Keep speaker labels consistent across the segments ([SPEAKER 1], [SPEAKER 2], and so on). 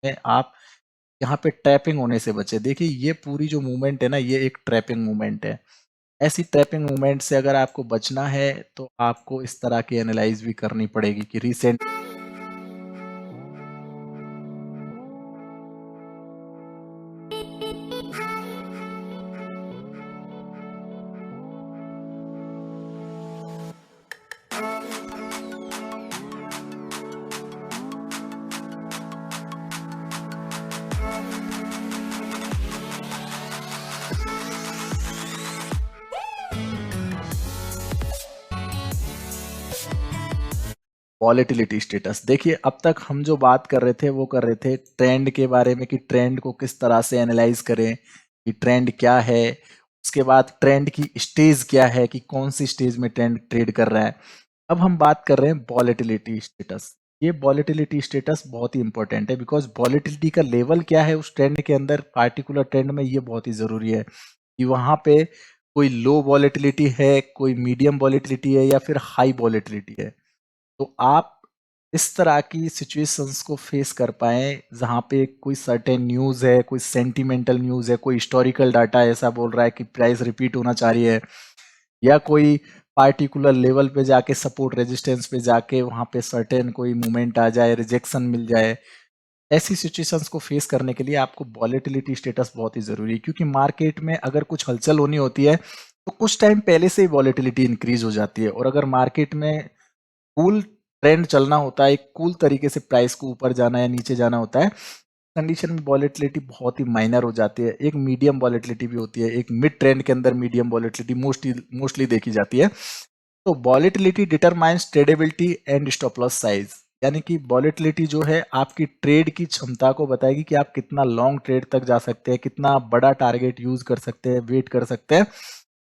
[SPEAKER 1] में आप यहाँ पे ट्रैपिंग होने से बचे। देखिए ये पूरी जो मूवमेंट है ना, ये एक ट्रैपिंग मूवमेंट है। ऐसी ट्रैपिंग मूवमेंट से अगर आपको बचना है तो आपको इस तरह की एनालाइज भी करनी पड़ेगी कि रिसेंट वॉलेटिलिटी स्टेटस। देखिए अब तक हम जो बात कर रहे थे वो कर रहे थे ट्रेंड के बारे में कि ट्रेंड को किस तरह से एनालाइज करें, कि ट्रेंड क्या है, उसके बाद ट्रेंड की स्टेज क्या है कि कौन सी स्टेज में ट्रेंड ट्रेड कर रहा है। अब हम बात कर रहे हैं वॉलेटिलिटी स्टेटस। ये वॉलेटिलिटी स्टेटस बहुत ही इंपॉर्टेंट है बिकॉज वॉलेटिलिटी का लेवल क्या है उस ट्रेंड के अंदर, पार्टिकुलर ट्रेंड में, ये बहुत ही जरूरी है कि वहां पे कोई लो वॉलेटिलिटी है, कोई मीडियम वॉलेटिलिटी है या फिर हाई वॉलेटिलिटी है। तो आप इस तरह की सिचुएशंस को फेस कर पाए जहां पे कोई सर्टेन न्यूज है, कोई सेंटिमेंटल न्यूज है, कोई हिस्टोरिकल डाटा ऐसा बोल रहा है कि प्राइस रिपीट होना चाह रही है, या कोई पार्टिकुलर लेवल पे जाके सपोर्ट रेजिस्टेंस पे जाके वहां पे सर्टेन कोई मूवमेंट आ जाए, रिजेक्शन मिल जाए। ऐसी सिचुएशंस को फेस करने के लिए आपको वॉलेटिलिटी स्टेटस बहुत ही जरूरी है, क्योंकि मार्केट में अगर कुछ हलचल होनी होती है तो कुछ टाइम पहले से ही वॉलेटिलिटी इंक्रीज हो जाती है, और अगर मार्केट में कूल ट्रेंड चलना होता है, एक कूल तरीके से प्राइस को ऊपर जाना या नीचे जाना होता है, कंडीशन में वॉलेटिलिटी बहुत ही माइनर हो जाती है। एक मीडियम वॉलेटिलिटी भी होती है, एक मिड ट्रेंड के अंदर मीडियम वॉलेटिलिटी मोस्टली देखी जाती है। तो volatility determines tradability and stop loss size, यानी कि वॉलेटिलिटी जो है आपकी ट्रेड की क्षमता को बताएगी कि आप कितना लॉन्ग ट्रेड तक जा सकते हैं, कितना बड़ा टारगेट यूज कर सकते हैं, वेट कर सकते हैं,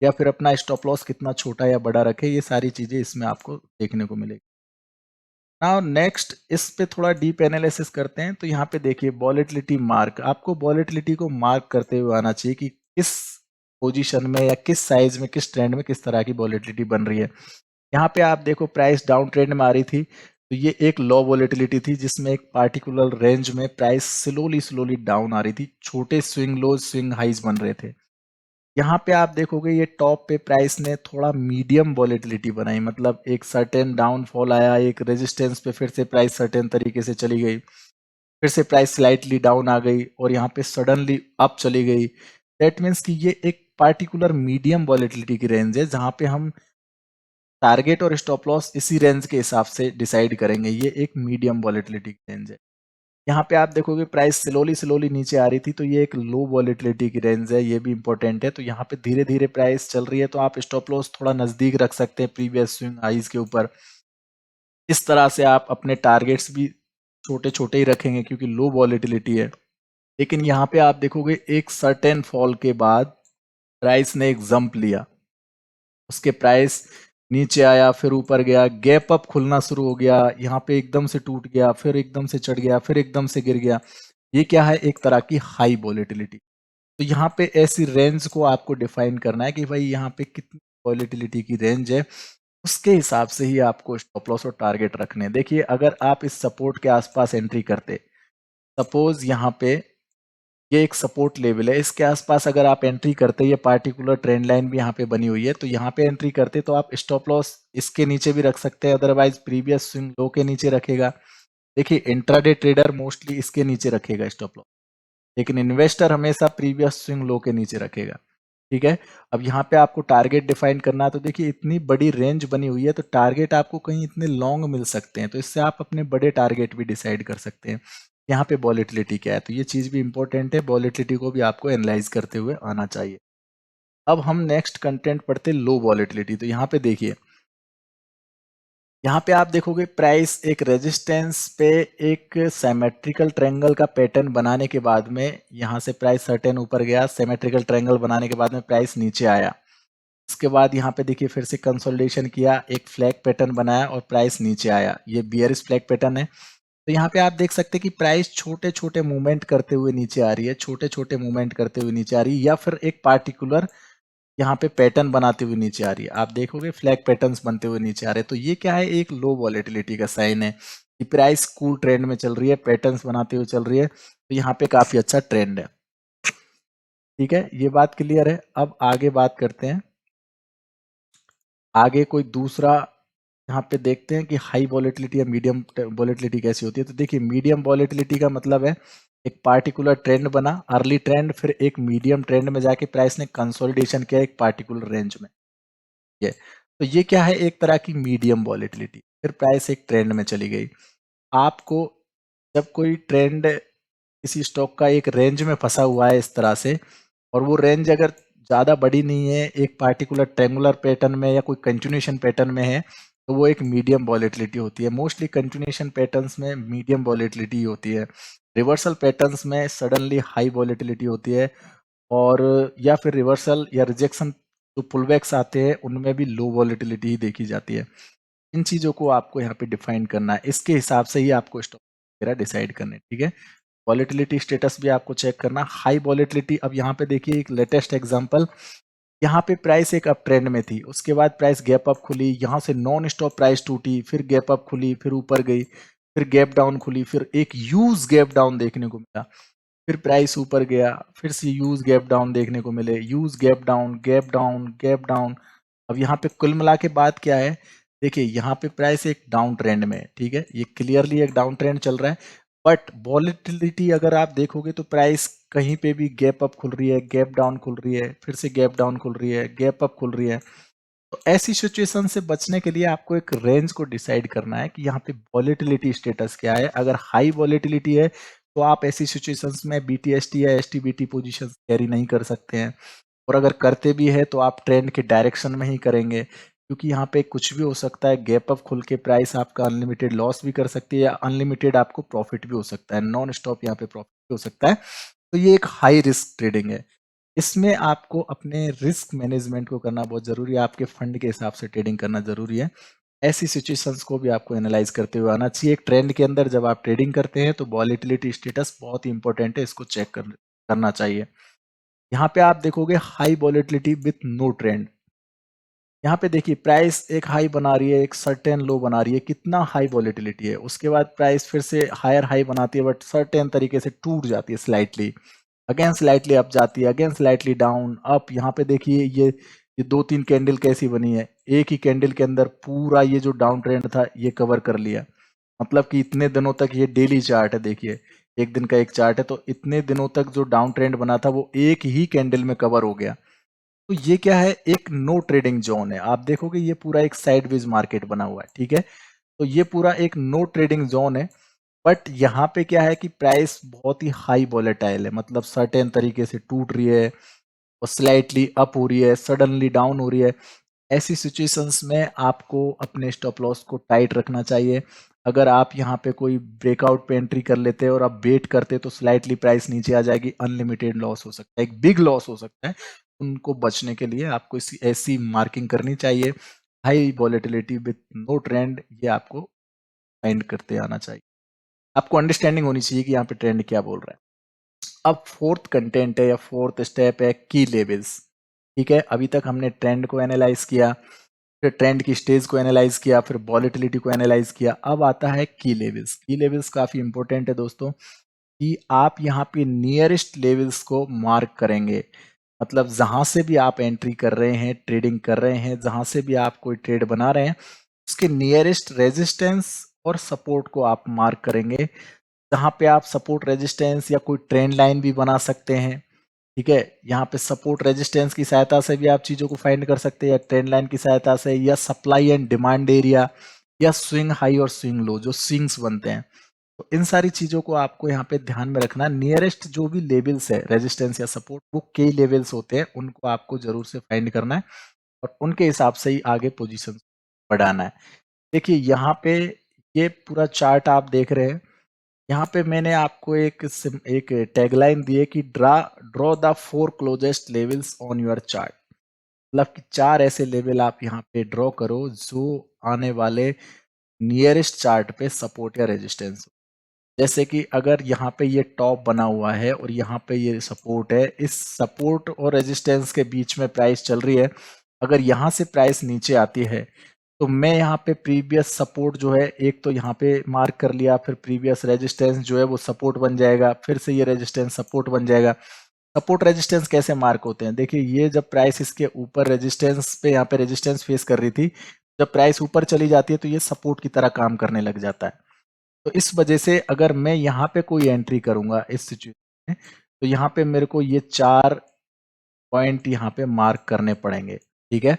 [SPEAKER 1] या फिर अपना स्टॉप लॉस कितना छोटा या बड़ा रखे। ये सारी चीजें इसमें आपको देखने को मिलेगी। नाउ नेक्स्ट इस पे थोड़ा डीप एनालिसिस करते हैं। तो यहाँ पे देखिए वॉलेटिलिटी मार्क, आपको वॉलेटिलिटी को मार्क करते हुए आना चाहिए कि किस पोजीशन में या किस साइज में, किस ट्रेंड में किस तरह की वॉलेटिलिटी बन रही है। यहाँ पे आप देखो प्राइस डाउन ट्रेंड में आ रही थी, तो ये एक लो वॉलेटिलिटी थी जिसमें एक पार्टिकुलर रेंज में प्राइस स्लोली स्लोली डाउन आ रही थी, छोटे स्विंग लोज स्विंग हाइज बन रहे थे। यहाँ पे आप देखोगे ये टॉप पे प्राइस ने थोड़ा मीडियम वॉलेटिलिटी बनाई, मतलब एक सर्टेन डाउनफॉल आया, एक रेजिस्टेंस पे फिर से प्राइस सर्टेन तरीके से चली गई, फिर से प्राइस स्लाइटली डाउन आ गई और यहाँ पे सडनली अप चली गई। दैट मीन्स कि ये एक पार्टिकुलर मीडियम वॉलेटिलिटी की रेंज है जहाँ पे हम टारगेट और स्टॉप लॉस इसी रेंज के हिसाब से डिसाइड करेंगे। ये एक मीडियम वॉलेटिलिटी की रेंज है। यहाँ पे आप देखोगे प्राइस स्लोली स्लोली नीचे आ रही थी, तो ये एक लो वॉलेटिलिटी की रेंज है, ये भी इंपॉर्टेंट है। तो यहाँ पे धीरे धीरे प्राइस चल रही है, तो आप स्टॉप लॉस थोड़ा नजदीक रख सकते हैं प्रीवियस स्विंग हाइज के ऊपर। इस तरह से आप अपने टारगेट्स भी छोटे छोटे ही रखेंगे क्योंकि लो वॉलेटिलिटी है। लेकिन यहाँ पे आप देखोगे एक सर्टेन फॉल के बाद प्राइस ने एक जंप लिया, उसके प्राइस नीचे आया, फिर ऊपर गया, गैप अप खुलना शुरू हो गया, यहाँ पे एकदम से टूट गया, फिर एकदम से चढ़ गया, फिर एकदम से गिर गया। ये क्या है? एक तरह की हाई वॉलेटिलिटी। तो यहाँ पे ऐसी रेंज को आपको डिफाइन करना है कि भाई यहाँ पे कितनी वॉलेटिलिटी की रेंज है, उसके हिसाब से ही आपको स्टॉप लॉस और टारगेट रखने हैं। देखिए अगर आप इस सपोर्ट के आसपास एंट्री करते, सपोज यहाँ पे ये एक सपोर्ट लेवल है, इसके आसपास अगर आप एंट्री करते, ये पार्टिकुलर ट्रेंड लाइन भी यहाँ पे बनी हुई है, तो यहाँ पे एंट्री करते तो आप स्टॉप लॉस इसके नीचे भी रख सकते हैं, अदरवाइज प्रीवियस स्विंग लो के नीचे रखेगा। देखिए इंट्राडे ट्रेडर मोस्टली इसके नीचे रखेगा स्टॉप लॉस, लेकिन इन्वेस्टर हमेशा प्रीवियस स्विंग लो के नीचे रखेगा। ठीक है। अब यहाँ पे आपको टारगेट डिफाइन करना है, तो देखिए इतनी बड़ी रेंज बनी हुई है तो टारगेट आपको कहीं इतने लॉन्ग मिल सकते हैं, तो इससे आप अपने बड़े टारगेट भी डिसाइड कर सकते हैं। यहाँ पे वॉलेटिलिटी क्या है, तो ये चीज भी इंपॉर्टेंट है, वॉलेटिलिटी को भी आपको एनालाइज करते हुए आना चाहिए। अब हम नेक्स्ट कंटेंट पढ़ते लो वॉलेटिलिटी। तो यहाँ पे देखिए, यहाँ पे आप देखोगे प्राइस एक रेजिस्टेंस पे एक सिमेट्रिकल ट्रायंगल का पैटर्न बनाने के बाद में यहाँ से प्राइस सर्टेन ऊपर गया, सिमेट्रिकल ट्रायंगल बनाने के बाद में प्राइस नीचे आया। उसके बाद यहाँ पे देखिए फिर से कंसोलिडेशन किया, एक फ्लैग पैटर्न बनाया और प्राइस नीचे आया। ये बियरिश फ्लैग पैटर्न है। तो यहाँ पे आप देख सकते हैं कि प्राइस छोटे छोटे मूवमेंट करते हुए नीचे आ रही है, छोटे छोटे मूवमेंट करते हुए नीचे आ रही है, या फिर एक पार्टिकुलर यहाँ पे पैटर्न बनाते हुए नीचे आ रही है। आप देखोगे फ्लैग पैटर्न्स बनते हुए नीचे आ रहे हैं, तो ये क्या है? एक लो वॉलेटिलिटी का साइन है कि प्राइस कूल ट्रेंड में चल रही है, पैटर्न्स बनाते हुए चल रही है, तो यहाँ पे काफी अच्छा ट्रेंड है। ठीक है, ये बात क्लियर है। अब आगे बात करते हैं, आगे कोई दूसरा यहाँ पे देखते हैं कि हाई वॉलेटिलिटी या मीडियम वॉलेटिलिटी कैसी होती है। तो देखिए, मीडियम वॉलेटिलिटी का मतलब है एक पार्टिकुलर ट्रेंड बना, अर्ली ट्रेंड, फिर एक मीडियम ट्रेंड में जाके प्राइस ने कंसोलिडेशन किया एक पार्टिकुलर रेंज में। ये तो ये क्या है, एक तरह की मीडियम वॉलेटिलिटी। फिर प्राइस एक ट्रेंड में चली गई। आपको जब कोई ट्रेंड किसी स्टॉक का एक रेंज में फंसा हुआ है इस तरह से, और वो रेंज अगर ज़्यादा बड़ी नहीं है, एक पार्टिकुलर ट्रेंगुलर पैटर्न में या कोई कंटिन्यूएशन पैटर्न में है, तो वो एक मीडियम वॉलेटिलिटी होती है। मोस्टली कंटिन्यूएशन पैटर्न्स में मीडियम वॉलेटिलिटी होती है। रिवर्सल पैटर्न्स में सडनली हाई वॉलेटिलिटी होती है, और या फिर रिवर्सल या रिजेक्शन जो पुलबैक्स आते हैं उनमें भी लो वॉलेटिलिटी ही देखी जाती है। इन चीज़ों को आपको यहाँ पे डिफाइन करना है, इसके हिसाब से ही आपको स्टॉक वगैरह डिसाइड करने, ठीक है। वॉलेटिलिटी स्टेटस भी आपको चेक करना। हाई वॉलेटिलिटी, अब यहाँ पे देखिए एक लेटेस्ट एग्जांपल, यहाँ पे प्राइस एक अप ट्रेंड में थी, उसके बाद प्राइस गैप अप खुली, यहाँ से नॉन स्टॉप प्राइस टूटी, फिर गैप अप खुली, फिर ऊपर गई, फिर गैप डाउन खुली, फिर एक यूज गैप डाउन देखने को मिला, फिर प्राइस ऊपर गया, फिर से यूज गैप डाउन देखने को मिले, use gap down, gap down, gap down. अब यहाँ पे कुल मिला के बात क्या है, देखिए यहाँ पे प्राइस एक डाउन ट्रेंड में है, ठीक है, ये क्लियरली एक डाउन ट्रेंड चल रहा है। बट वॉलेटिलिटी अगर आप देखोगे तो प्राइस कहीं पे भी गैप अप खुल रही है, गैप डाउन खुल रही है, फिर से गैप डाउन खुल रही है, गैप अप खुल रही है। तो ऐसी सिचुएशन से बचने के लिए आपको एक रेंज को डिसाइड करना है कि यहाँ पे वॉलेटिलिटी स्टेटस क्या है। अगर हाई वॉलेटिलिटी है तो आप ऐसी सिचुएशंस में बीटीएसटी या एसटीबीटी पोजीशन कैरी नहीं कर सकते हैं, और अगर करते भी है तो आप ट्रेंड के डायरेक्शन में ही करेंगे, क्योंकि यहाँ पे कुछ भी हो सकता है। गैप अप खुल के प्राइस आपका अनलिमिटेड लॉस भी कर सकती है, या अनलिमिटेड आपको प्रॉफिट भी हो सकता है, नॉन स्टॉप यहाँ पे प्रॉफिट भी हो सकता है। तो ये एक हाई रिस्क ट्रेडिंग है। इसमें आपको अपने रिस्क मैनेजमेंट को करना बहुत जरूरी है, आपके फंड के हिसाब से ट्रेडिंग करना जरूरी है। ऐसी सिचुएशंस को भी आपको एनालाइज करते हुए आना चाहिए। एक ट्रेंड के अंदर जब आप ट्रेडिंग करते हैं तो वॉलेटिलिटी स्टेटस बहुत ही इंपॉर्टेंट है, इसको चेक करना चाहिए। यहाँ पे आप देखोगे high volatility with no trend. यहाँ पे देखिए प्राइस एक हाई बना रही है, एक सर्टेन लो बना रही है, कितना हाई वॉलेटिलिटी है। उसके बाद प्राइस फिर से हायर हाई बनाती है, बट सर्टेन तरीके से टूट जाती है स्लाइटली, अगेन स्लाइटली अप जाती है, अगेन स्लाइटली डाउन अप। यहाँ पे देखिए ये दो तीन कैंडल कैसी बनी है, एक ही कैंडल के अंदर पूरा ये जो डाउन ट्रेंड था ये कवर कर लिया। मतलब कि इतने दिनों तक, ये डेली चार्ट है, देखिए एक दिन का एक चार्ट है, तो इतने दिनों तक जो डाउन ट्रेंड बना था वो एक ही कैंडल में कवर हो गया। तो ये क्या है, एक नो ट्रेडिंग जोन है। आप देखोगे ये पूरा एक साइडवेज मार्केट बना हुआ है, ठीक है। तो ये पूरा एक नो ट्रेडिंग जोन है। बट यहाँ पे क्या है कि प्राइस बहुत ही हाई वॉलेटाइल है, मतलब सर्टेन तरीके से टूट रही है और स्लाइटली अप हो रही है, सडनली डाउन हो रही है। ऐसी सिचुएशंस में आपको अपने स्टॉप लॉस को टाइट रखना चाहिए। अगर आप यहाँ पे कोई ब्रेकआउट पे एंट्री कर लेते हैं और आप वेट करते तो स्लाइटली प्राइस नीचे आ जाएगी, अनलिमिटेड लॉस हो सकता है, एक बिग लॉस हो सकता है। उनको बचने के लिए आपको इसी ऐसी मार्किंग करनी चाहिए, high volatility with no trend, ये आपको फाइंड करते आना चाहिए। आपको अंडरस्टैंडिंग होनी चाहिए कि यहाँ पे ट्रेंड क्या बोल रहा है। अब फोर्थ कंटेंट है या फोर्थ स्टेप है की लेवल्स। ठीक है, अभी तक हमने ट्रेंड को एनालाइज किया, फिर ट्रेंड की स्टेज को एनालाइज किया, फिर वॉलेटिलिटी को एनालाइज किया। अब आता है की लेवल्स। की लेवल्स काफी इंपॉर्टेंट है दोस्तों, कि आप यहाँ पे नियरेस्ट लेवल्स को मार्क करेंगे। मतलब जहां से भी आप एंट्री कर रहे हैं, ट्रेडिंग कर रहे हैं, जहां से भी आप कोई ट्रेड बना रहे हैं, उसके नियरेस्ट रेजिस्टेंस और सपोर्ट को आप मार्क करेंगे। जहां पे आप सपोर्ट रेजिस्टेंस या कोई ट्रेंड लाइन भी बना सकते हैं, ठीक है। यहाँ पे सपोर्ट रेजिस्टेंस की सहायता से भी आप चीजों को फाइंड कर सकते हैं, या ट्रेंड लाइन की सहायता से, या सप्लाई एंड डिमांड एरिया, या स्विंग हाई और स्विंग लो, जो स्विंग्स बनते हैं। तो इन सारी चीजों को आपको यहाँ पे ध्यान में रखना। नियरेस्ट जो भी लेवल्स है रेजिस्टेंस या सपोर्ट, वो के लेवल्स होते हैं, उनको आपको जरूर से फाइंड करना है, और उनके हिसाब से ही आगे पोजीशन बढ़ाना है। देखिए यहाँ पे ये पूरा चार्ट आप देख रहे हैं, यहाँ पे मैंने आपको एक टैगलाइन दी है कि draw the 4 closest levels on your chart. मतलब कि 4 ऐसे लेवल आप यहाँ पे ड्रॉ करो जो आने वाले नियरेस्ट चार्ट पे सपोर्ट या रेजिस्टेंस। जैसे कि अगर यहाँ पे ये टॉप बना हुआ है और यहाँ पे ये सपोर्ट है, इस सपोर्ट और रेजिस्टेंस के बीच में प्राइस चल रही है। अगर यहाँ से प्राइस नीचे आती है तो मैं यहाँ पे प्रीवियस सपोर्ट जो है एक तो यहाँ पे मार्क कर लिया, फिर प्रीवियस रेजिस्टेंस जो है वो सपोर्ट बन जाएगा, फिर से ये रेजिस्टेंस सपोर्ट बन जाएगा। सपोर्ट रेजिस्टेंस कैसे मार्क होते हैं, देखिए ये जब प्राइस इसके ऊपर रेजिस्टेंस पे यहाँ पे रेजिस्टेंस फेस कर रही थी, जब प्राइस ऊपर चली जाती है तो ये सपोर्ट की तरह काम करने लग जाता है। तो इस वजह से अगर मैं यहाँ पे कोई एंट्री करूंगा इस सिचुएशन में, तो यहाँ पे मेरे को ये 4 पॉइंट यहाँ पे मार्क करने पड़ेंगे, ठीक है।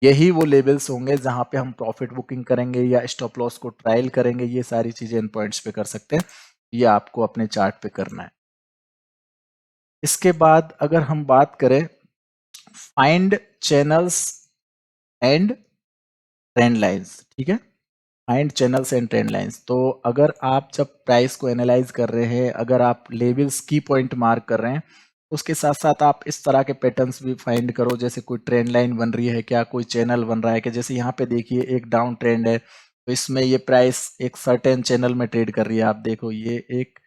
[SPEAKER 1] यही वो लेवल्स होंगे जहां पे हम प्रॉफिट बुकिंग करेंगे या स्टॉप लॉस को ट्रायल करेंगे, ये सारी चीजें इन पॉइंट्स पे कर सकते हैं। ये आपको अपने चार्ट पे करना है। इसके बाद अगर हम बात करें find channels and trend lines, ठीक है, find channels and trend lines. तो अगर आप जब प्राइस को एनालाइज कर रहे हैं, अगर आप लेवल्स की पॉइंट मार्क कर रहे हैं, उसके साथ साथ आप इस तरह के पैटर्न्स भी फाइंड करो, जैसे कोई ट्रेंड लाइन बन रही है क्या, कोई चैनल बन रहा है कि जैसे यहाँ पे देखिए एक डाउन ट्रेंड है, तो इसमें ये प्राइस एक सर्टेन चैनल में ट्रेड कर रही है। आप देखो ये एक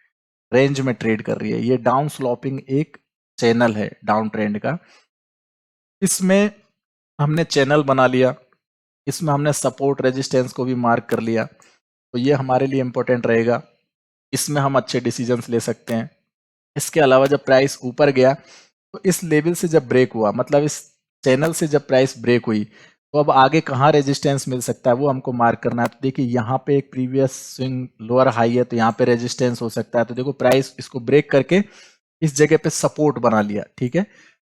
[SPEAKER 1] रेंज में ट्रेड कर रही है, ये डाउन स्लॉपिंग एक चैनल है डाउन ट्रेंड का। इसमें हमने चैनल बना लिया, इसमें हमने सपोर्ट रेजिस्टेंस को भी मार्क कर लिया, तो ये हमारे लिए इंपॉर्टेंट रहेगा, इसमें हम अच्छे डिसीजंस ले सकते हैं। इसके अलावा जब प्राइस ऊपर गया तो इस लेवल से जब ब्रेक हुआ, मतलब इस चैनल से जब प्राइस ब्रेक हुई, तो अब आगे कहाँ रेजिस्टेंस मिल सकता है वो हमको मार्क करना है। तो देखिए यहाँ पे एक प्रीवियस स्विंग लोअर हाई है, तो यहाँ पे रेजिस्टेंस हो सकता है। तो देखो प्राइस इसको ब्रेक करके इस जगह पे सपोर्ट बना लिया, ठीक है।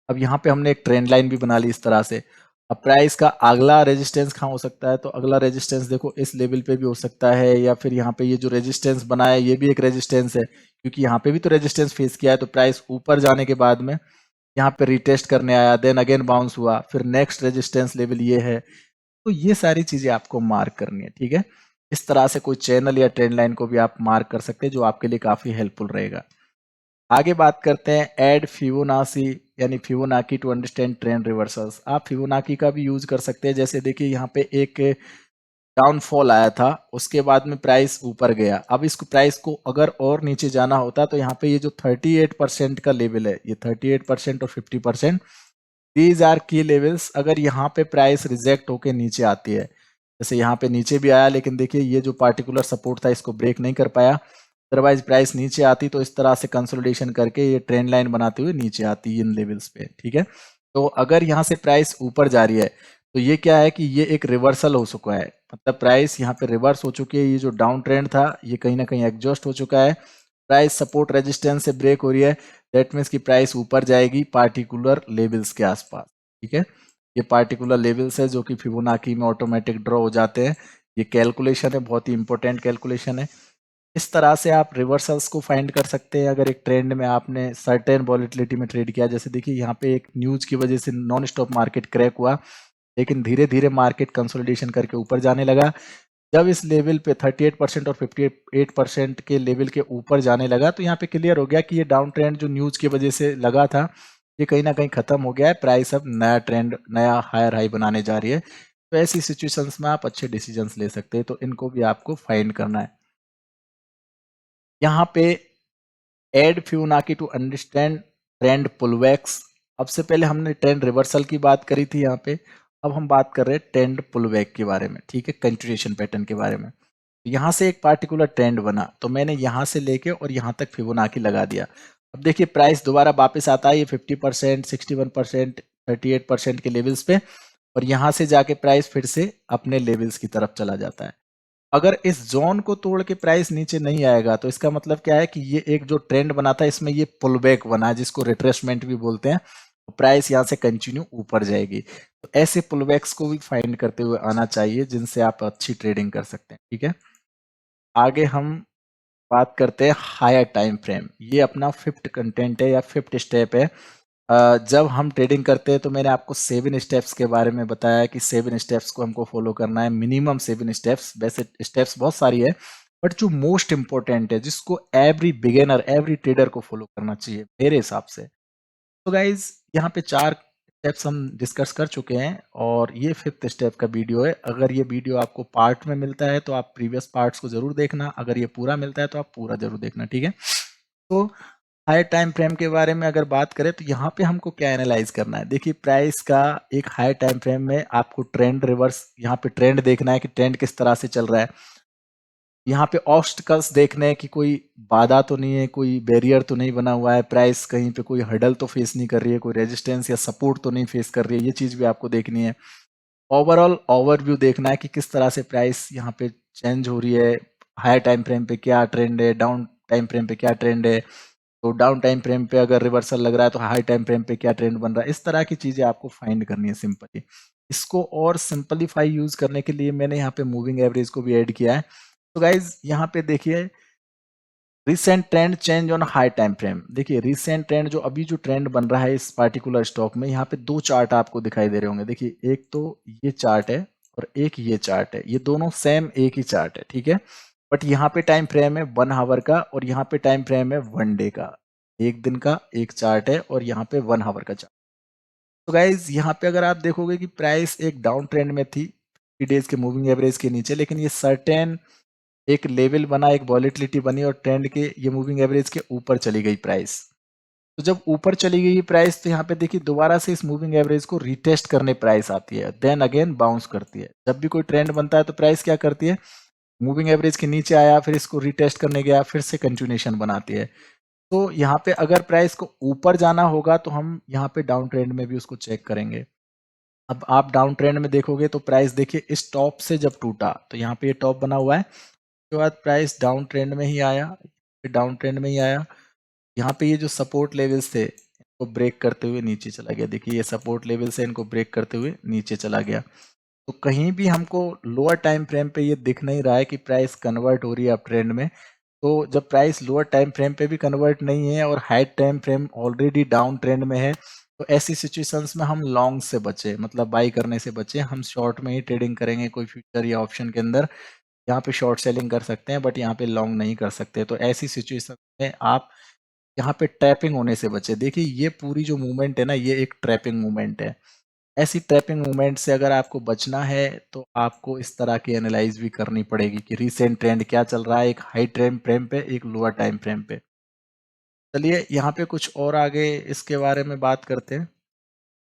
[SPEAKER 1] अब यहाँ पे हमने एक ट्रेंड लाइन भी बना ली इस तरह से। अब प्राइस का अगला रेजिस्टेंस कहाँ हो सकता है, तो अगला रेजिस्टेंस देखो इस लेवल पे भी हो सकता है, या फिर यहाँ पे ये जो रेजिस्टेंस बना है ये भी एक रेजिस्टेंस है, क्योंकि यहाँ पे भी तो रेजिस्टेंस फेस किया है। तो प्राइस ऊपर जाने के बाद में यहाँ पे रिटेस्ट करने आया, देन अगेन बाउंस हुआ, फिर नेक्स्ट रेजिस्टेंस लेवल ये है। तो ये सारी चीजें आपको मार्क करनी है, ठीक है। इस तरह से कोई चैनल या ट्रेंड लाइन को भी आप मार्क कर सकते हैं, जो आपके लिए काफी हेल्पफुल रहेगा। आगे बात करते हैं एड फिबोनाची, यानी Fibonacci to understand trend reversals. आप फिबोनाची का भी यूज कर सकते हैं। जैसे देखिए यहाँ पे एक डाउनफॉल आया था, उसके बाद में प्राइस ऊपर गया। अब इसको प्राइस को अगर और नीचे जाना होता तो यहाँ पे ये जो 38% का लेवल है, ये 38% और 50%, दीज आर की लेवल्स। अगर यहाँ पे प्राइस रिजेक्ट होके नीचे आती है, जैसे यहाँ पे नीचे भी आया, लेकिन देखिए ये जो पार्टिकुलर सपोर्ट था इसको ब्रेक नहीं कर पाया, अदरवाइज प्राइस नीचे आती तो इस तरह से कंसोलिडेशन करके ये ट्रेंड लाइन बनाते हुए नीचे आती इन लेवल्स पे, ठीक है। तो अगर यहाँ से प्राइस ऊपर जा रही है तो ये क्या है कि ये एक रिवर्सल हो चुका है, मतलब प्राइस यहाँ पे रिवर्स हो चुकी है। ये जो डाउन ट्रेंड था ये कहीं ना कहीं एग्जॉस्ट हो चुका है, प्राइस सपोर्ट रेजिस्टेंस से ब्रेक हो रही है। दैट मीन्स की प्राइस ऊपर जाएगी पार्टिकुलर लेवल्स के आसपास, ठीक है। ये पार्टिकुलर लेवल्स है जो कि फिबोनाची में ऑटोमेटिक ड्रॉ हो जाते हैं। ये कैलकुलेशन है, बहुत ही इंपॉर्टेंट कैलकुलेशन है। इस तरह से आप रिवर्सल्स को फाइंड कर सकते हैं। अगर एक ट्रेंड में आपने सर्टेन वॉलेटिलिटी में ट्रेड किया, जैसे देखिए यहाँ पे एक न्यूज की वजह से नॉन स्टॉप मार्केट क्रैक हुआ, लेकिन धीरे धीरे मार्केट कंसोलिडेशन करके ऊपर जाने लगा। जब इस लेवल पे 38% और 58% के लेवल के ऊपर जाने लगा, तो यहाँ पे क्लियर हो गया कि ये डाउन ट्रेंड जो न्यूज की वजह से लगा था, ये कहीं ना कहीं खत्म हो गया है। प्राइस अब नया ट्रेंड, नया हायर हाई बनाने जा रही है। तो ऐसी सिचुएशंस में आप अच्छे डिसीजंस ले सकते हैं, तो इनको भी आपको फाइंड करना है। यहाँ पे add Fibonacci to understand trend pullbacks. अब से पहले हमने ट्रेंड रिवर्सल की बात करी थी यहाँ पे, अब हम बात कर रहे हैं ट्रेंड पुलबैक के बारे में, ठीक है, कंटिन्यूएशन पैटर्न के बारे में। यहाँ से एक पार्टिकुलर ट्रेंड बना, तो मैंने यहाँ से लेके और यहाँ तक फिबोनाची लगा दिया। अब देखिए प्राइस दोबारा वापस आता है ये 50%, 61%, 38% के लेवल्स पे, और यहाँ से जाके प्राइस फिर से अपने लेवल्स की तरफ चला जाता है। अगर इस जोन को तोड़ के प्राइस नीचे नहीं आएगा, तो इसका मतलब क्या है कि ये एक जो ट्रेंड बना था इसमें ये पुल बैक बना है, जिसको रिट्रेसमेंट भी बोलते हैं। प्राइस यहाँ से कंटिन्यू ऊपर जाएगी। तो ऐसे पुल बैक्स को भी फाइंड करते हुए आना चाहिए, जिनसे आप अच्छी ट्रेडिंग कर सकते हैं, ठीक है। आगे हम बात करते हैं हायर टाइम फ्रेम। ये अपना फिफ्थ कंटेंट है या फिफ्थ स्टेप है। जब हम ट्रेडिंग करते हैं तो मैंने आपको 7 स्टेप्स के बारे में बताया कि 7 स्टेप्स को हमको फॉलो करना है, मिनिमम 7 स्टेप्स। वैसे स्टेप्स बहुत सारी है, बट जो मोस्ट इंपॉर्टेंट है, जिसको एवरी बिगिनर, एवरी ट्रेडर को फॉलो करना चाहिए मेरे हिसाब से। तो गाइज यहाँ पे 4 स्टेप्स हम डिस्कस कर चुके हैं, और ये फिफ्थ स्टेप का वीडियो है। अगर ये वीडियो आपको पार्ट में मिलता है तो आप प्रीवियस पार्ट्स को जरूर देखना, अगर ये पूरा मिलता है तो आप पूरा जरूर देखना, ठीक है। तो हाई टाइम फ्रेम के बारे में अगर बात करें तो यहाँ पे हमको क्या एनालाइज करना है। देखिए प्राइस का एक हाई टाइम फ्रेम में आपको ट्रेंड रिवर्स, यहाँ पे ट्रेंड देखना है कि ट्रेंड किस तरह से चल रहा है। यहाँ पे ऑब्स्टिकल्स देखने हैं कि कोई बाधा तो नहीं है, कोई बैरियर तो नहीं बना हुआ है, प्राइस कहीं पे कोई हर्डल तो फेस नहीं कर रही है, कोई रेजिस्टेंस या सपोर्ट तो नहीं फेस कर रही है, ये चीज भी आपको देखनी है। ओवरऑल ओवरव्यू देखना है कि किस तरह से प्राइस यहाँ पे चेंज हो रही है, हायर टाइम फ्रेम पे क्या ट्रेंड है, डाउन टाइम फ्रेम पे क्या ट्रेंड है, तो डाउन टाइम फ्रेम पे अगर रिवर्सल लग रहा है तो हाई टाइम फ्रेम पे क्या ट्रेंड बन रहा है। इस तरह की चीजें आपको फाइंड करनी है सिंपली। इसको और सिंपलीफाई यूज करने के लिए मैंने यहाँ पे मूविंग एवरेज को भी ऐड किया है। तो गाइज यहाँ पे देखिए recent trend change on high time frame. देखिए रिसेंट ट्रेंड जो अभी जो ट्रेंड बन रहा है इस पार्टिकुलर स्टॉक में, यहाँ पे दो चार्ट आपको दिखाई दे रहे होंगे। देखिए एक तो ये चार्ट है और एक ये चार्ट है, ये दोनों सेम एक ही चार्ट है, ठीक है। बट यहाँ पे टाइम फ्रेम है 1 आवर का और यहाँ पे टाइम फ्रेम है 1 डे का। एक दिन का एक चार्ट है और यहाँ पे 1 आवर का चार्ट। तो गाइज यहाँ पे अगर आप देखोगे कि प्राइस एक डाउन ट्रेंड में थी 50 डेज के मूविंग एवरेज के नीचे, लेकिन ये सर्टेन एक लेवल बना, एक वॉलेटिलिटी बनी और ट्रेंड के ये मूविंग एवरेज के ऊपर चली गई प्राइस। तो जब ऊपर चली गई प्राइस तो यहाँ पे देखिए दोबारा से इस मूविंग एवरेज को रिटेस्ट करने प्राइस आती है, देन अगेन बाउंस करती है। जब भी कोई ट्रेंड बनता है तो प्राइस क्या करती है, मूविंग एवरेज के नीचे आया, फिर इसको रिटेस्ट करने गया, फिर से कंटिन्यूएशन बनाती है। तो यहाँ पे अगर प्राइस को ऊपर जाना होगा तो हम यहाँ पे डाउन ट्रेंड में भी उसको चेक करेंगे। अब आप डाउन ट्रेंड में देखोगे तो प्राइस देखिए इस टॉप से जब टूटा तो यहाँ पे ये टॉप बना हुआ है, उसके बाद प्राइस डाउन ट्रेंड में ही आया, फिर डाउन ट्रेंड में ही आया। यहाँ पे ये जो सपोर्ट लेवल्स थे इनको ब्रेक करते हुए नीचे चला गया। देखिए ये सपोर्ट लेवल्स है, इनको ब्रेक करते हुए नीचे चला गया। तो कहीं भी हमको लोअर टाइम फ्रेम पे ये दिख नहीं रहा है कि प्राइस कन्वर्ट हो रही है अप ट्रेंड में। तो जब प्राइस लोअर टाइम फ्रेम पे भी कन्वर्ट नहीं है और high time frame already down trend में है, तो ऐसी सिचुएशंस में हम लॉन्ग से बचे, मतलब बाई करने से बचे। हम शॉर्ट में ही ट्रेडिंग करेंगे, कोई फ्यूचर या ऑप्शन के अंदर यहाँ पे शॉर्ट सेलिंग कर सकते हैं, बट यहाँ पे लॉन्ग नहीं कर सकते। तो ऐसी सिचुएशन में आप यहाँ पे ट्रैपिंग होने से बचे। देखिए ये पूरी जो मूवमेंट है ना, ये एक ट्रैपिंग मूवमेंट है। ऐसी ट्रैपिंग मूवमेंट से अगर आपको बचना है तो आपको इस तरह की एनालाइज भी करनी पड़ेगी कि रिसेंट ट्रेंड क्या चल रहा है, एक हाई टाइम फ्रेम पे, एक लोअर टाइम फ्रेम पे। चलिए यहाँ पे कुछ और आगे इसके बारे में बात करते हैं।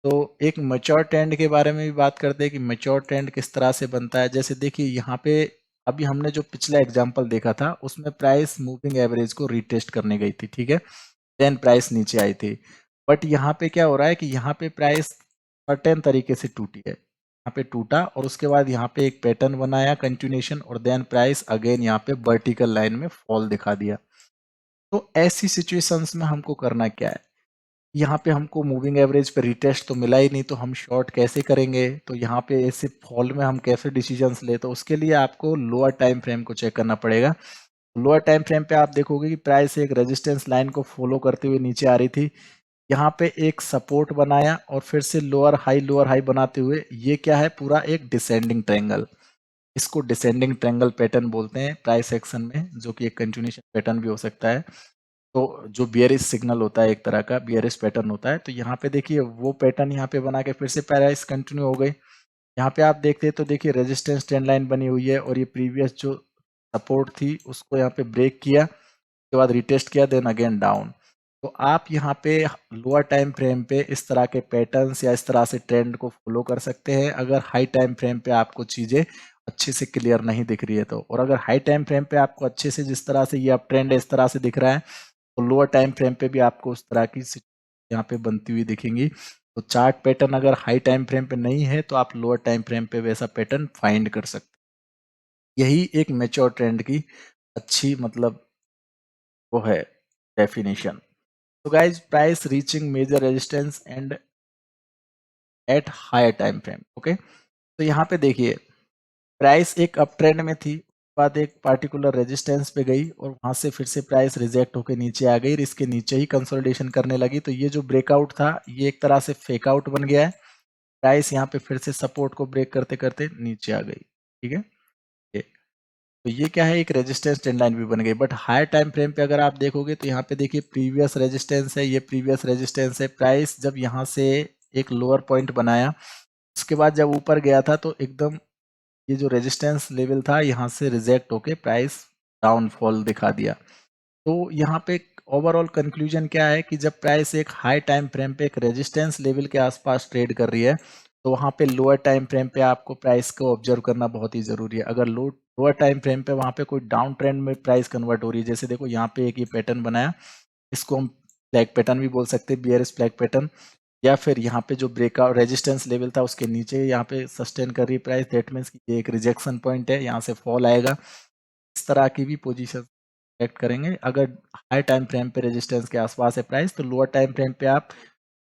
[SPEAKER 1] तो एक मैच्योर ट्रेंड के बारे में भी बात करते हैं कि मैच्योर ट्रेंड किस तरह से बनता है। जैसे देखिए यहाँ पे अभी हमने जो पिछला एग्जांपल देखा था उसमें प्राइस मूविंग एवरेज को रिटेस्ट करने गई थी, ठीक है, देन प्राइस नीचे आई थी। बट यहाँ पे क्या हो रहा है कि यहाँ पे प्राइस सर्टेन तरीके से टूटी है, यहाँ पे टूटा और उसके बाद यहाँ पे एक पैटर्न बनाया कंटिन्यूएशन और देन प्राइस अगेन यहाँ पे वर्टिकल लाइन में फॉल दिखा दिया। तो ऐसी सिचुएशंस में हमको करना क्या है, यहाँ पे हमको मूविंग एवरेज पे रिटेस्ट तो मिला ही नहीं, तो हम शॉर्ट कैसे करेंगे, तो यहाँ पे ऐसे फॉल में हम कैसे डिसीजंस ले, तो उसके लिए आपको लोअर टाइम फ्रेम को चेक करना पड़ेगा। लोअर टाइम फ्रेम पे आप देखोगे कि प्राइस एक रेजिस्टेंस लाइन को फॉलो करते हुए नीचे आ रही थी, यहाँ पे एक सपोर्ट बनाया और फिर से लोअर हाई बनाते हुए ये क्या है, पूरा एक डिसेंडिंग ट्रायंगल। इसको डिसेंडिंग ट्रायंगल पैटर्न बोलते हैं प्राइस एक्शन में, जो कि एक कंटिन्यूएशन पैटर्न भी हो सकता है। तो जो बियरिश सिग्नल होता है, एक तरह का बियरिश पैटर्न होता है। तो यहाँ पे देखिए वो पैटर्न यहाँ पे बना के फिर से प्राइस कंटिन्यू हो गई। यहाँ पे आप देखते हैं तो देखिए रेजिस्टेंस ट्रेंड लाइन बनी हुई है और ये प्रीवियस जो सपोर्ट थी उसको यहाँ पे ब्रेक किया, उसके बाद रिटेस्ट किया, देन अगेन डाउन। तो आप यहाँ पे लोअर टाइम फ्रेम पे इस तरह के पैटर्न्स या इस तरह से ट्रेंड को फॉलो कर सकते हैं अगर हाई टाइम फ्रेम पे आपको चीजें अच्छे से क्लियर नहीं दिख रही है तो। और अगर हाई टाइम फ्रेम पे आपको अच्छे से, जिस तरह से ये आप ट्रेंड इस तरह से दिख रहा है, तो लोअर टाइम फ्रेम पे भी आपको उस तरह की यहाँ पे बनती हुई दिखेंगी। तो चार्ट पैटर्न अगर हाई टाइम फ्रेम पे नहीं है तो आप लोअर टाइम फ्रेम पे वैसा पैटर्न फाइंड कर सकते हैं। यही एक मैच्योर ट्रेंड की अच्छी मतलब वो है डेफिनेशन। तो guys price reaching major resistance and at higher time frame, okay. तो यहाँ पे देखिए प्राइस एक अप ट्रेंड में थी, बाद एक पार्टिकुलर रेजिस्टेंस पे गई और वहां से फिर से प्राइस रिजेक्ट होकर नीचे आ गई, इसके नीचे ही कंसोलिडेशन करने लगी। तो ये जो ब्रेकआउट था ये एक तरह से फेक आउट बन गया है। प्राइस यहाँ पे फिर से सपोर्ट को ब्रेक करते करते नीचे आ गई, ठीक है। ये- तो ये क्या है, एक रेजिस्टेंस ट्रेंड लाइन भी बन गई। बट हायर टाइम फ्रेम पे अगर आप देखोगे तो यहाँ पे देखिए प्रीवियस रेजिस्टेंस है, ये प्रीवियस रेजिस्टेंस है। प्राइस जब यहाँ से एक लोअर पॉइंट बनाया, उसके बाद जब ऊपर गया था तो एकदम ये जो रेजिस्टेंस लेवल था यहाँ से रिजेक्ट होके प्राइस डाउनफॉल दिखा दिया। तो यहाँ पे ओवरऑल कंक्लूजन क्या है कि जब प्राइस एक हाई टाइम फ्रेम पे एक रेजिस्टेंस लेवल के आसपास ट्रेड कर रही है तो वहां पे लोअर टाइम फ्रेम पे आपको प्राइस को ऑब्जर्व करना बहुत ही जरूरी है। अगर लोअर टाइम फ्रेम पे वहां पे कोई डाउन ट्रेंड में प्राइस कन्वर्ट हो रही है, जैसे देखो यहाँ पे एक ये पैटर्न बनाया, इसको हम फ्लैग पैटर्न भी बोल सकते हैं, बियरिश फ्लैग पैटर्न, या फिर यहाँ पे जो ब्रेकआउट रेजिस्टेंस लेवल था उसके नीचे यहाँ पे सस्टेन कर रही है प्राइस, दैट मीन्स ये एक रिजेक्शन पॉइंट है, यहाँ से फॉल आएगा। इस तरह की भी पोजीशन सेलेक्ट करेंगे। अगर हाई टाइम फ्रेम पे रेजिस्टेंस के आसपास है प्राइस तो लोअर टाइम फ्रेम पे आप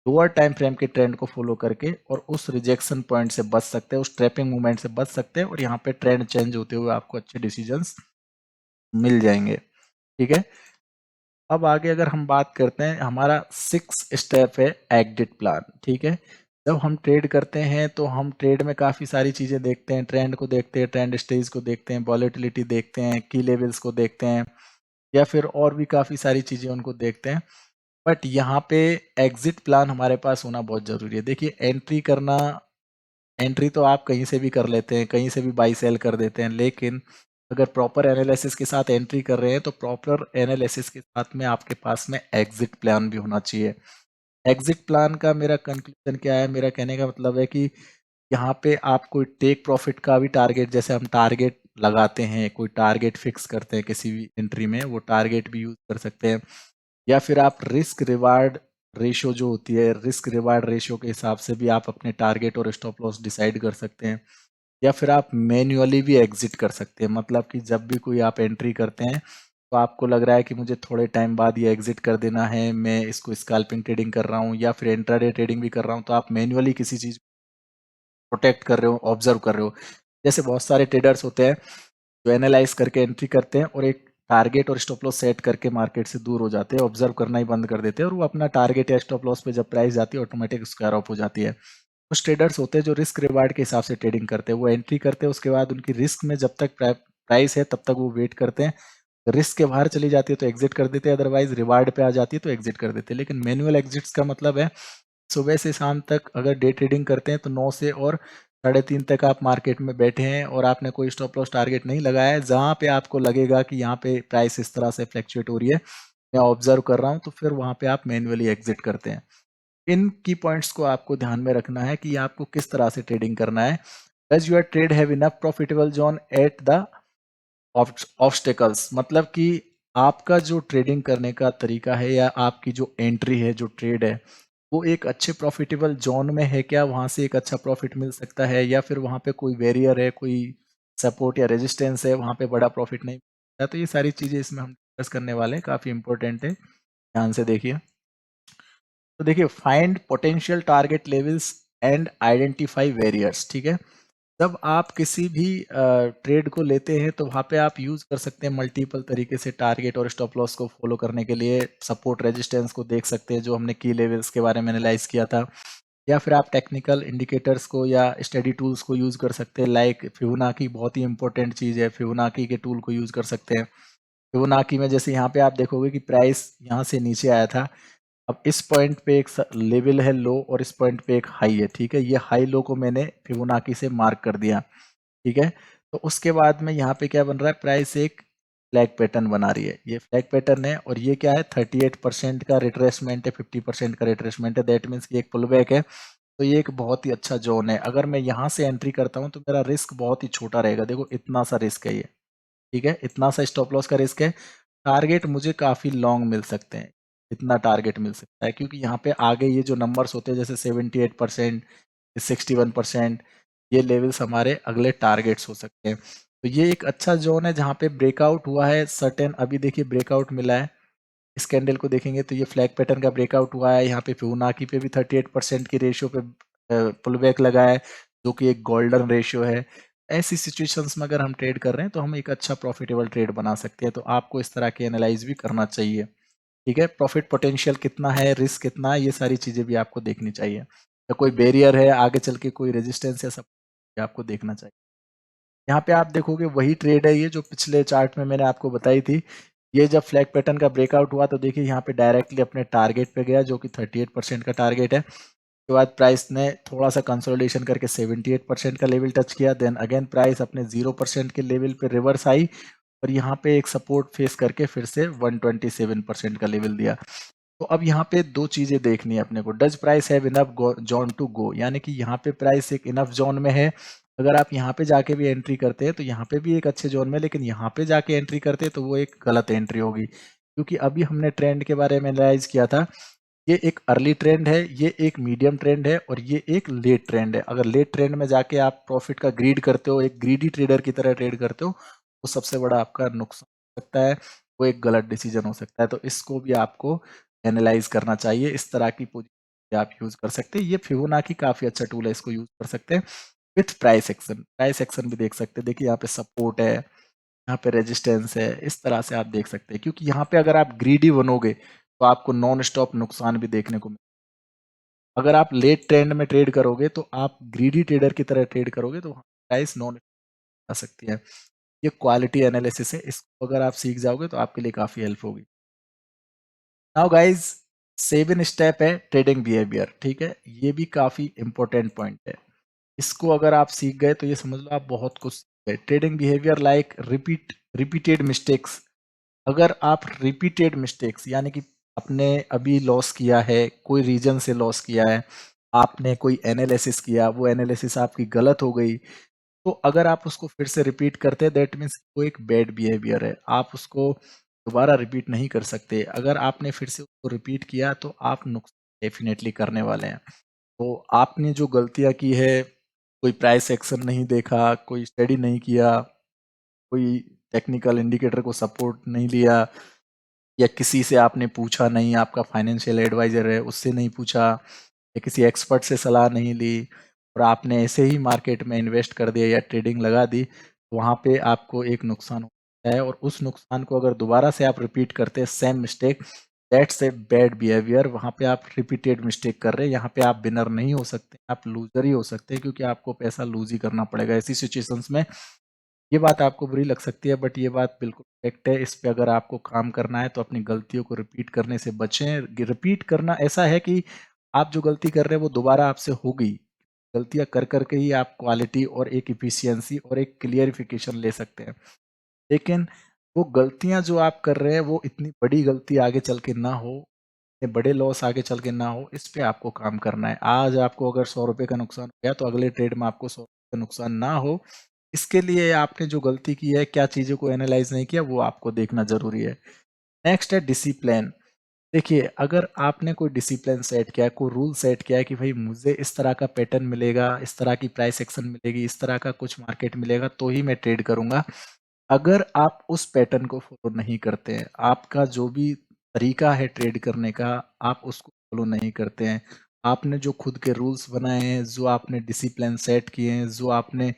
[SPEAKER 1] लोअर टाइम फ्रेम के ट्रेंड को फॉलो करके और उस रिजेक्शन पॉइंट से बच सकते हैं, उस ट्रैपिंग मूवमेंट से बच सकते हैं और यहाँ पे ट्रेंड चेंज होते हुए आपको अच्छे डिसीजंस मिल जाएंगे। ठीक है, अब आगे अगर हम बात करते हैं, हमारा 6 स्टेप है एग्जिट प्लान। ठीक है, जब हम ट्रेड करते हैं तो हम ट्रेड में काफ़ी सारी चीज़ें देखते हैं, ट्रेंड को देखते हैं, ट्रेंड स्टेज को देखते हैं, वॉलेटिलिटी देखते हैं, की लेवल्स को देखते हैं, या फिर और भी काफ़ी सारी चीज़ें उनको देखते हैं। बट यहाँ पे एग्जिट प्लान हमारे पास होना बहुत ज़रूरी है। देखिए एंट्री करना, एंट्री तो आप कहीं से भी कर लेते हैं, कहीं से भी बाई सेल कर देते हैं, लेकिन अगर प्रॉपर एनालिसिस के साथ एंट्री कर रहे हैं तो प्रॉपर एनालिसिस के साथ में आपके पास में एग्जिट प्लान भी होना चाहिए। एग्जिट प्लान का मेरा कंक्लूजन क्या है, मेरा कहने का मतलब है कि यहाँ पे आप कोई टेक प्रॉफिट का भी टारगेट, जैसे हम टारगेट लगाते हैं, कोई टारगेट फिक्स करते हैं किसी भी एंट्री में, वो टारगेट भी यूज कर सकते हैं, या फिर आप रिस्क रिवार्ड रेशियो जो होती है, रिस्क रिवार्ड रेशियो के हिसाब से भी आप अपने टारगेट और स्टॉप लॉस डिसाइड कर सकते हैं, या फिर आप मैन्युअली भी एग्जिट कर सकते हैं। मतलब कि जब भी कोई आप एंट्री करते हैं तो आपको लग रहा है कि मुझे थोड़े टाइम बाद ये एग्जिट कर देना है, मैं इसको स्कैल्पिंग ट्रेडिंग कर रहा हूँ या फिर इंट्राडे ट्रेडिंग भी कर रहा हूँ, तो आप मैन्युअली किसी चीज प्रोटेक्ट कर रहे हो, ऑब्जर्व कर रहे हो। जैसे बहुत सारे ट्रेडर्स होते हैं जो एनालाइज करके एंट्री करते हैं और एक टारगेट और स्टॉप लॉस सेट करके मार्केट से दूर हो जाते हैं, ऑब्जर्व करना ही बंद कर देते हैं और वो अपना टारगेट या स्टॉप लॉस पे जब प्राइस जाती है ऑटोमेटिक स्क्वायर ऑफ हो जाती है। कुछ ट्रेडर्स होते हैं जो रिस्क रिवार्ड के हिसाब से ट्रेडिंग करते हैं, वो एंट्री करते हैं, उसके बाद उनकी रिस्क में जब तक प्राइस है तब तक वो वेट करते हैं, रिस्क के बाहर चली जाती है तो एग्जिट कर देते हैं, अदरवाइज रिवार्ड पे आ जाती है तो एग्जिट कर देते हैं। लेकिन मैनुअल एग्जिट्स का मतलब है सुबह से शाम तक अगर डे ट्रेडिंग करते हैं तो 9 से और 3:30 तक आप मार्केट में बैठे हैं और आपने कोई स्टॉप लॉस टारगेट नहीं लगाया है, जहां पे आपको लगेगा कि यहाँ पे प्राइस इस तरह से फ्लक्चुएट हो रही है, मैं ऑब्जर्व कर रहा हूँ, तो फिर वहां पे आप मैन्युअली एग्जिट करते हैं। इन की पॉइंट्स को आपको ध्यान में रखना है कि आपको किस तरह से ट्रेडिंग करना है। Does your trade have enough profitable zone at the obstacles, मतलब कि आपका जो ट्रेडिंग करने का तरीका है या आपकी जो एंट्री है, जो ट्रेड है, वो एक अच्छे प्रॉफिटेबल जोन में है क्या, वहां से एक अच्छा प्रॉफिट मिल सकता है, या फिर वहां पे कोई बैरियर है, कोई सपोर्ट या रेजिस्टेंस है, वहां पे बड़ा प्रॉफिट नहीं मिलता। तो ये सारी चीजें इसमें हम डिस्कस करने वाले हैं, काफी इंपॉर्टेंट है, ध्यान से देखिए। तो देखिए find potential target levels and identify warriors. ठीक है, जब आप किसी भी ट्रेड को लेते हैं तो वहाँ पे आप यूज कर सकते हैं मल्टीपल तरीके से टारगेट और स्टॉप लॉस को फॉलो करने के लिए, सपोर्ट रेजिस्टेंस को देख सकते हैं जो हमने की लेवल्स के बारे में एनालाइज किया था, या फिर आप टेक्निकल इंडिकेटर्स को या स्टडी टूल्स को यूज कर सकते हैं, लाइक फिबोनाची बहुत ही इंपॉर्टेंट चीज है, फिबोनाची के टूल को यूज कर सकते हैं। फिबोनाची में जैसे यहाँ पे आप देखोगे कि प्राइस यहाँ से नीचे आया था, अब इस पॉइंट पे एक लेवल है लो और इस पॉइंट पे एक हाई है। ठीक है, ये हाई लो को मैंने फिबोनाची से मार्क कर दिया। ठीक है, तो उसके बाद में यहाँ पे क्या बन रहा है, प्राइस एक फ्लैग पैटर्न बना रही है, ये फ्लैग पैटर्न है और ये क्या है 38% का रिट्रेसमेंट है, 50% का रिट्रेसमेंट है, दैट मीन्स कि एक पुल बैक है। तो ये एक बहुत ही अच्छा जोन है, अगर मैं यहाँ से एंट्री करता हूँ तो मेरा रिस्क बहुत ही छोटा रहेगा। देखो इतना सा रिस्क है ये, ठीक है, इतना सा स्टॉप लॉस का रिस्क है, टारगेट मुझे काफी लॉन्ग मिल सकते हैं, इतना टारगेट मिल सकता है, क्योंकि यहाँ पे आगे ये जो नंबर्स होते हैं जैसे 78%, 61%, ये लेवल्स हमारे अगले टारगेट्स हो सकते हैं। तो ये एक अच्छा जोन है जहाँ पे ब्रेकआउट हुआ है सर्टेन, अभी देखिए ब्रेकआउट मिला है, इस कैंडल को देखेंगे तो ये फ्लैग पैटर्न का ब्रेकआउट हुआ है, यहाँ पे फिबोनाची पे भी 38% की रेशियो पे पुल बैक लगा है, जो कि एक गोल्डन रेशियो है। ऐसी सिचुएशंस में अगर हम ट्रेड कर रहे हैं तो हम एक अच्छा प्रॉफिटेबल ट्रेड बना सकते हैं, तो आपको इस तरह के एनालाइज भी करना चाहिए। ठीक है, प्रॉफिट पोटेंशियल कितना है, रिस्क कितना है, ये सारी चीजें भी आपको देखनी चाहिए, या कोई बैरियर है आगे चल के, कोई रेजिस्टेंस है, सब आपको देखना चाहिए। यहाँ पे आप देखोगे वही ट्रेड है ये जो पिछले चार्ट में मैंने आपको बताई थी, ये जब फ्लैग पैटर्न का ब्रेकआउट हुआ तो देखिए यहाँ पे डायरेक्टली अपने टारगेट पे गया जो कि 38% का टारगेट है। उसके बाद प्राइस ने थोड़ा सा कंसोलिडेशन करके 78% का लेवल टच किया, देन अगेन प्राइस अपने 0% के लेवल पे रिवर्स आई और यहाँ पे एक सपोर्ट फेस करके फिर से 127% का लेवल दिया। तो अब यहाँ पे दो चीजें देखनी है अपने को, does price have enough zone to go, यानी कि यहाँ पे प्राइस एक इनफ जोन में है। अगर आप यहाँ पे जाके भी एंट्री करते हैं तो यहाँ पे भी एक अच्छे जोन में, लेकिन यहाँ पे जाके एंट्री करते हैं तो वो एक गलत एंट्री होगी, क्योंकि अभी हमने ट्रेंड के बारे में एनालाइज किया था। ये एक अर्ली ट्रेंड है, ये एक मीडियम ट्रेंड है और ये एक लेट ट्रेंड है। अगर लेट ट्रेंड में जाके आप प्रॉफिट का ग्रीड करते हो, एक ग्रीडी ट्रेडर की तरह ट्रेड करते हो, तो सबसे बड़ा आपका नुकसान हो सकता है, वो एक गलत डिसीजन हो सकता है। तो इसको भी आपको एनालाइज करना चाहिए। इस तरह की पोजीशन आप यूज कर सकते हैं। ये फिबोनाची काफी अच्छा टूल है, इसको यूज कर सकते हैं with price action. Price action भी देख सकते हैं, देखिए यहाँ पे सपोर्ट है, यहाँ पे रेजिस्टेंस है, इस तरह से आप देख सकते हैं। क्योंकि यहाँ पे अगर आप ग्रीडी बनोगे तो आपको नॉन स्टॉप नुकसान भी देखने को मिले। अगर आप लेट ट्रेंड में ट्रेड करोगे तो आप ग्रीडी ट्रेडर की तरह ट्रेड करोगे तो प्राइस नॉन आ सकती है। ये क्वालिटी एनालिसिस है, इसको अगर आप सीख जाओगे तो आपके लिए काफी हेल्प होगी। नाउ गाइज, 7 स्टेप है ट्रेडिंग बिहेवियर, ठीक है, ये भी काफी इंपॉर्टेंट पॉइंट है। इसको अगर आप सीख गए तो ये समझ लो आप बहुत कुछ सीख गए। Trading behaviour like repeated mistakes. अगर आप रिपीटेड मिस्टेक्स, यानी कि आपने अभी लॉस किया है, कोई रीजन से लॉस किया है, आपने कोई एनालिसिस किया, वो एनालिसिस आपकी गलत हो गई, तो अगर आप उसको फिर से रिपीट करते हैं दैट मीन्स वो एक बैड बिहेवियर है, आप उसको दोबारा रिपीट नहीं कर सकते। अगर आपने फिर से उसको रिपीट किया तो आप नुकसान डेफिनेटली करने वाले हैं। तो आपने जो गलतियां की है, कोई प्राइस एक्शन नहीं देखा, कोई स्टडी नहीं किया, कोई टेक्निकल इंडिकेटर को सपोर्ट नहीं लिया, या किसी से आपने पूछा नहीं, आपका फाइनेंशियल एडवाइजर है उससे नहीं पूछा, या किसी एक्सपर्ट से सलाह नहीं ली, और आपने ऐसे ही मार्केट में इन्वेस्ट कर दिया या ट्रेडिंग लगा दी, तो वहाँ पे आपको एक नुकसान होता है। और उस नुकसान को अगर दोबारा से आप रिपीट करते हैं same mistake, that's a bad behaviour. वहाँ पे आप रिपीटेड मिस्टेक कर रहे हैं, यहाँ पे आप विनर नहीं हो सकते, आप लूजर ही हो सकते हैं, क्योंकि आपको पैसा लूज ही करना पड़ेगा ऐसी सिचुएशंस में। ये बात आपको बुरी लग सकती है, बट ये बात बिल्कुल करेक्ट है। इस पे अगर आपको काम करना है तो अपनी गलतियों को रिपीट करने से बचें। रिपीट करना ऐसा है कि आप जो गलती कर रहे हैं वो दोबारा आपसे होगी। गलतियां कर करके ही आप क्वालिटी और एक इफिशियंसी और एक क्लियरिफिकेशन ले सकते हैं। लेकिन वो गलतियां जो आप कर रहे हैं वो इतनी बड़ी गलती आगे चल के ना हो, इतने बड़े लॉस आगे चल के ना हो, इस पे आपको काम करना है। आज आपको अगर 100 रुपए का नुकसान हो गया तो अगले ट्रेड में आपको 100 रुपए का नुकसान ना हो, इसके लिए आपने जो गलती की है, क्या चीज़ों को एनालाइज नहीं किया, वो आपको देखना जरूरी है। नेक्स्ट है डिसिप्लिन। देखिए, अगर आपने कोई डिसिप्लिन सेट किया है, कोई रूल सेट किया है कि भाई मुझे इस तरह का पैटर्न मिलेगा, इस तरह की प्राइस एक्शन मिलेगी, इस तरह का कुछ मार्केट मिलेगा तो ही मैं ट्रेड करूंगा। अगर आप उस पैटर्न को फॉलो नहीं करते हैं, आपका जो भी तरीका है ट्रेड करने का, आप उसको फॉलो नहीं करते हैं, आपने जो खुद के रूल्स बनाए हैं, जो आपने डिसिप्लिन सेट किए हैं, जो आपने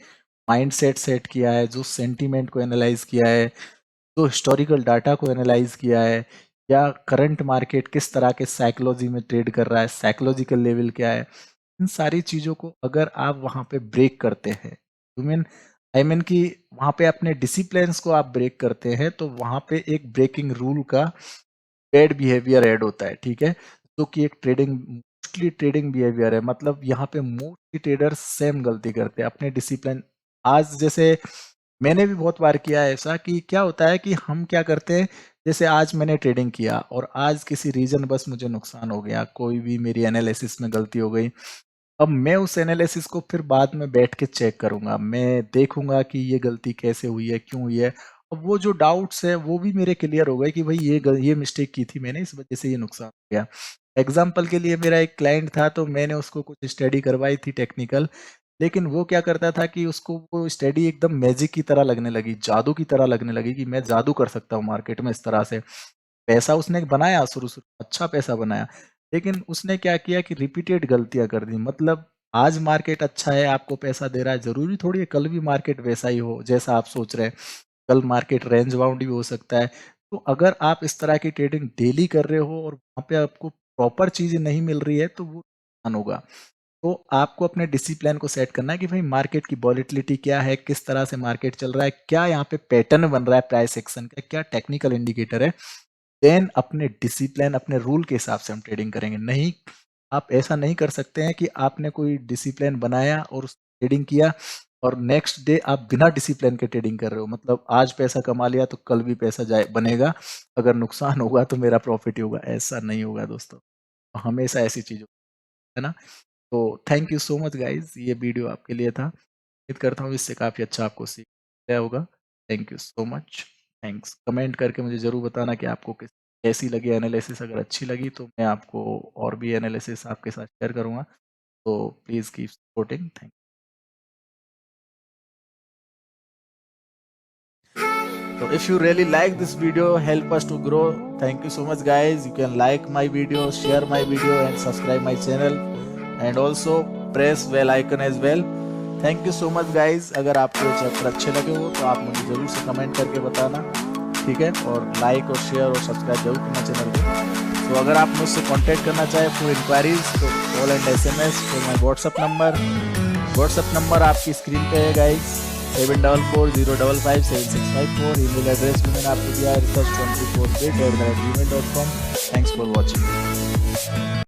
[SPEAKER 1] माइंडसेट सेट किया है, जो सेंटीमेंट को एनालाइज किया है, जो हिस्टोरिकल डाटा को एनालाइज किया है, या करंट मार्केट किस तरह के साइकोलॉजी में ट्रेड कर रहा है, साइकोलॉजिकल लेवल क्या है, इन सारी चीज़ों को अगर आप वहाँ पे ब्रेक करते हैं, आई मीन कि वहाँ पे अपने डिसिप्लिन्स को आप ब्रेक करते हैं, तो वहाँ पे एक ब्रेकिंग रूल का बैड बिहेवियर ऐड होता है, ठीक है, जो कि एक मोस्टली ट्रेडिंग बिहेवियर है। मतलब यहाँ पे मोस्टली ट्रेडर्स सेम गलती करते हैं अपने डिसिप्लिन। आज जैसे मैंने भी बहुत बार किया है ऐसा, कि क्या होता है कि हम क्या करते हैं, जैसे आज मैंने ट्रेडिंग किया और आज किसी रीजन बस मुझे नुकसान हो गया, कोई भी मेरी एनालिसिस में गलती हो गई, अब मैं उस एनालिसिस को फिर बाद में बैठ के चेक करूंगा, मैं देखूंगा कि ये गलती कैसे हुई है, क्यों हुई है। अब वो जो डाउट्स है वो भी मेरे क्लियर हो गए कि भाई ये मिस्टेक की थी मैंने, इस वजह से ये नुकसान हो गया। एग्जाम्पल के लिए, मेरा एक क्लाइंट था तो मैंने उसको कुछ स्टडी करवाई थी टेक्निकल, लेकिन वो क्या करता था कि उसको वो स्टडी एकदम मैजिक की तरह लगने लगी, जादू की तरह लगने लगी, कि मैं जादू कर सकता हूँ मार्केट में इस तरह से। पैसा उसने बनाया, शुरू-शुरू अच्छा पैसा बनाया, लेकिन उसने क्या किया कि रिपीटेड गलतियाँ कर दी। मतलब आज मार्केट अच्छा है, आपको पैसा दे रहा है, ज़रूरी थोड़ी है कल भी मार्केट वैसा ही हो जैसा आप सोच रहे हैं। कल मार्केट रेंज बाउंड भी हो सकता है। तो अगर आप इस तरह की ट्रेडिंग डेली कर रहे हो और वहाँ पे आपको प्रॉपर चीज़ें नहीं मिल रही है, तो वो नुकसान होगा। तो आपको अपने डिसिप्लिन को सेट करना है कि भाई मार्केट की वॉलेटिलिटी क्या है, किस तरह से मार्केट चल रहा है, क्या यहाँ पे पैटर्न बन रहा है प्राइस एक्शन का, क्या टेक्निकल इंडिकेटर है। देन अपने डिसिप्लिन, अपने रूल के हिसाब से हम ट्रेडिंग करेंगे। नहीं, आप ऐसा नहीं कर सकते हैं कि आपने कोई डिसिप्लिन बनाया और उस ट्रेडिंग किया और नेक्स्ट डे आप बिना डिसिप्लिन के ट्रेडिंग कर रहे हो, मतलब आज पैसा कमा लिया तो कल भी पैसा जाए बनेगा, अगर नुकसान होगा तो मेरा प्रॉफिट ही होगा, ऐसा नहीं होगा दोस्तों, हमेशा ऐसी चीज है ना। तो thank you so much guys, ये वीडियो आपके लिए था, उम्मीद करता हूँ इससे काफी अच्छा आपको सीख गया होगा। Thank you so much, thanks. Comment करके मुझे जरूर बताना कि आपको कैसी लगी एनालिसिस, अगर अच्छी लगी तो मैं आपको और भी एनालिसिस आपके साथ शेयर करूंगा, तो please keep supporting. Thank So if you really like this video, help us to grow. Thank you so much guys. You can like my video, share my video and subscribe my channel and also press bell icon as well. Thank you so much guys. अगर आपको ये chapter अच्छे लगे हो तो आप मुझे जरूर से कमेंट करके बताना, ठीक है, और लाइक और शेयर और सब्सक्राइब जरूर करना चैनल को। तो अगर आप मुझसे कांटेक्ट करना चाहें फॉर इंक्वायरीज तो call and SMS for my WhatsApp number आपकी स्क्रीन पे है गाइस, 7440557654। ईमेल एड्रेस भी मैंने आपको दिया है research24bit@gmail.com। Thanks for watching.